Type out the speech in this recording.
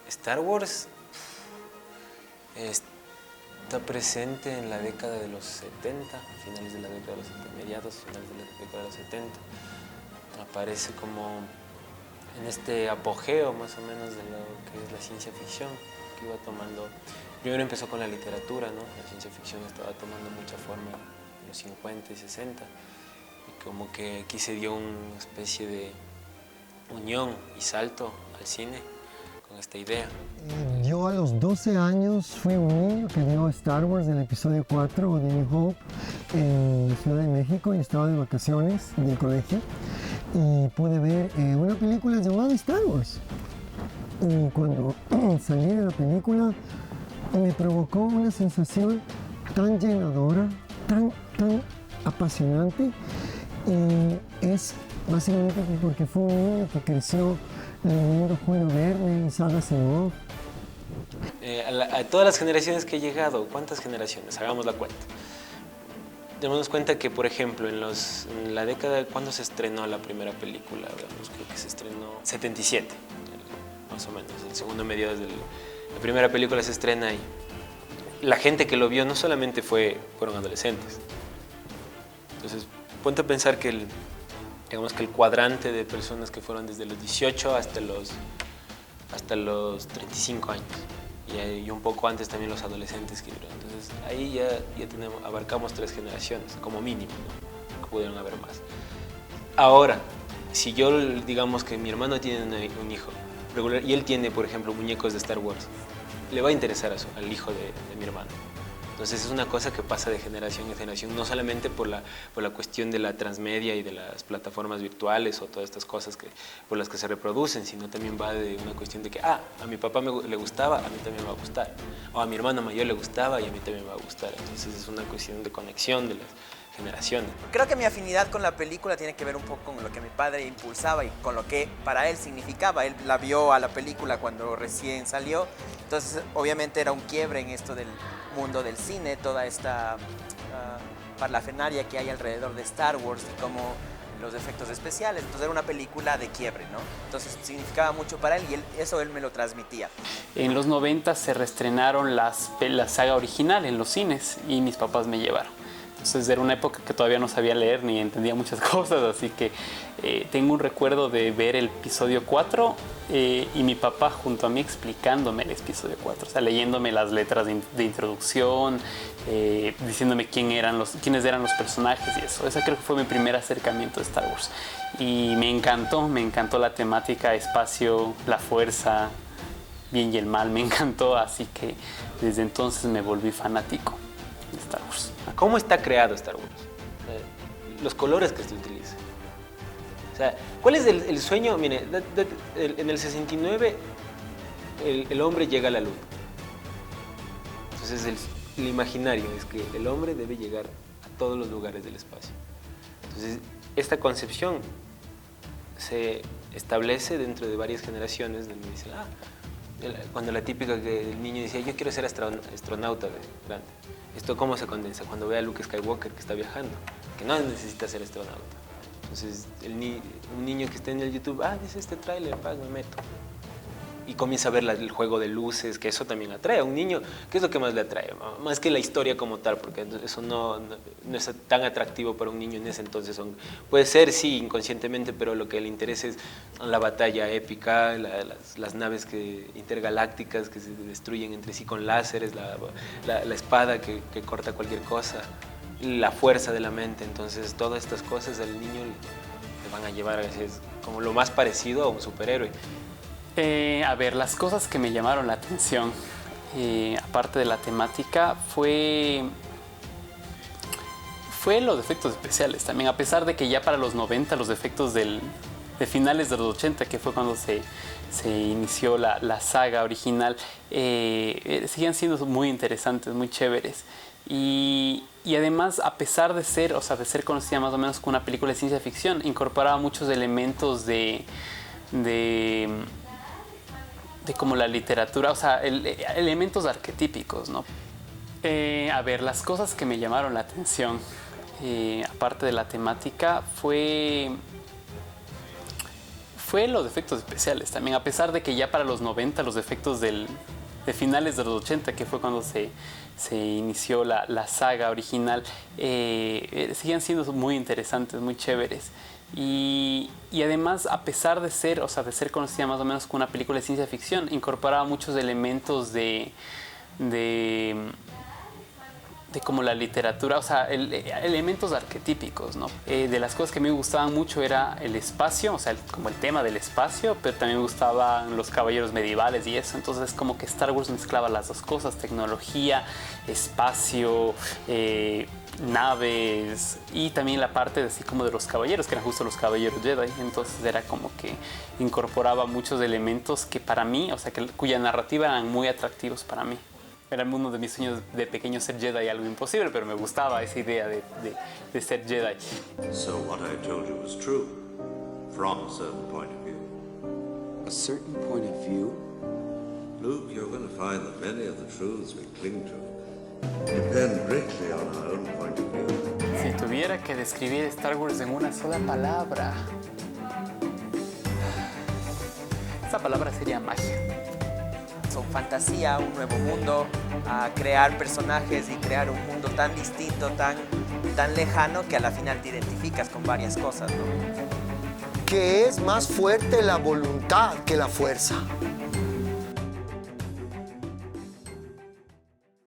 Star Wars está presente en la década de los 70, finales de la década de los 70, mediados, finales de la década de los 70. Aparece como en este apogeo más o menos de lo que es la ciencia ficción, que iba tomando. Primero empezó con la literatura, ¿no? La ciencia ficción estaba tomando mucha forma en los 50 y 60, y como que aquí se dio una especie de unión y salto al cine con esta idea. Yo a los 12 años fui un niño que vio Star Wars del episodio 4 de New Hope en Ciudad de México y estaba de vacaciones del colegio y pude ver una película llamada Star Wars. Y cuando salí de la película me provocó una sensación tan llenadora, tan apasionante, y es básicamente porque fue un niño que creció leyendo Julio Verne y Saga Asimov. A todas las generaciones que he llegado, ¿cuántas generaciones? Hagamos la cuenta. Démonos cuenta que, por ejemplo, en la década, ¿cuándo se estrenó la primera película? Digamos, creo que se estrenó 77, más o menos, el segundo medio desde la primera película se estrena ahí. La gente que lo vio no solamente fueron adolescentes. Entonces, ponte a pensar que digamos que el cuadrante de personas que fueron desde los 18 hasta los 35 años. Y un poco antes también los adolescentes que vieron. Entonces ahí ya abarcamos 3 generaciones, como mínimo, ¿no? Que pudieron haber más. Ahora, si yo, digamos que mi hermano tiene un hijo regular y él tiene, por ejemplo, muñecos de Star Wars, le va a interesar al hijo de mi hermano. Entonces es una cosa que pasa de generación en generación, no solamente por la cuestión de la transmedia y de las plataformas virtuales o todas estas cosas por las que se reproducen, sino también va de una cuestión de que, a mi papá le gustaba, a mí también me va a gustar. O a mi hermano mayor le gustaba y a mí también me va a gustar. Entonces es una cuestión de conexión de las generaciones. Creo que mi afinidad con la película tiene que ver un poco con lo que mi padre impulsaba y con lo que para él significaba. Él la vio a la película cuando recién salió, entonces obviamente era un quiebre en esto del mundo del cine, toda esta parafernalia que hay alrededor de Star Wars y como los efectos especiales. Entonces era una película de quiebre, ¿no? Entonces significaba mucho para él y eso él me lo transmitía. En los 90 se reestrenaron la saga original en los cines y mis papás me llevaron. Entonces era una época que todavía no sabía leer ni entendía muchas cosas, así que tengo un recuerdo de ver el episodio 4 y mi papá junto a mí explicándome el episodio 4, o sea, leyéndome las letras de introducción, diciéndome quiénes eran los personajes y eso. Ese creo que fue mi primer acercamiento a Star Wars. Y me encantó la temática, espacio, la fuerza, bien y el mal, me encantó, así que desde entonces me volví fanático de Star Wars. ¿Cómo está creado Star Wars? Los colores que se utilizan. O sea, ¿cuál es el sueño? Mire, en el 69 el hombre llega a la luna. Entonces el imaginario es que el hombre debe llegar a todos los lugares del espacio. Entonces esta concepción se establece dentro de varias generaciones donde dicen, cuando la típica que el niño decía, yo quiero ser astronauta de grande. ¿Esto cómo se condensa? Cuando ve a Luke Skywalker que está viajando, que no necesita ser astronauta. Entonces, un niño que está en el YouTube, dice este tráiler, me meto. Y comienza a ver el juego de luces, que eso también atrae a un niño. ¿Qué es lo que más le atrae? Más que la historia como tal, porque eso no es tan atractivo para un niño en ese entonces. Puede ser, sí, inconscientemente, pero lo que le interesa es la batalla épica, las naves intergalácticas que se destruyen entre sí con láseres, la espada que corta cualquier cosa, la fuerza de la mente. Entonces, todas estas cosas al niño le van a llevar a veces como lo más parecido a un superhéroe. A ver, las cosas que me llamaron la atención, aparte de la temática, fue los efectos especiales también, a pesar de que ya para los 90 los efectos de finales de los 80, que fue cuando se inició la saga original, siguen siendo muy interesantes, muy chéveres. Y además, a pesar de ser conocida más o menos como una película de ciencia ficción, incorporaba muchos elementos de como la literatura, o sea, elementos arquetípicos, ¿no? A ver, las cosas que me llamaron la atención, aparte de la temática, fue fue los efectos especiales también, a pesar de que ya para los 90 los efectos de finales de los 80, que fue cuando se inició la saga original, siguen siendo muy interesantes, muy chéveres. Y además, a pesar de ser conocida más o menos como una película de ciencia ficción, incorporaba muchos elementos de como la literatura, o sea, elementos arquetípicos, ¿no? De las cosas que a mí me gustaban mucho era el espacio, o sea, como el tema del espacio, pero también me gustaban los caballeros medievales y eso. Entonces, como que Star Wars mezclaba las dos cosas: tecnología, espacio, naves, y también la parte así como de los caballeros, que eran justo los caballeros Jedi. Entonces era como que incorporaba muchos elementos que para mí, o sea, cuya narrativa eran muy atractivos para mí. Era uno de mis sueños de pequeño ser Jedi, algo imposible, pero me gustaba esa idea de ser Jedi. So what I told you was true, from a certain point of view. A certain point of view? Luke, you're going to find that many of the truths we cling to depend greatly on our own point of view. Si tuviera que describir Star Wars en una sola palabra, esa palabra sería magia. Son fantasía, un nuevo mundo, a crear personajes y crear un mundo tan distinto, tan lejano, que a la final te identificas con varias cosas, ¿no? Que es más fuerte la voluntad que la fuerza.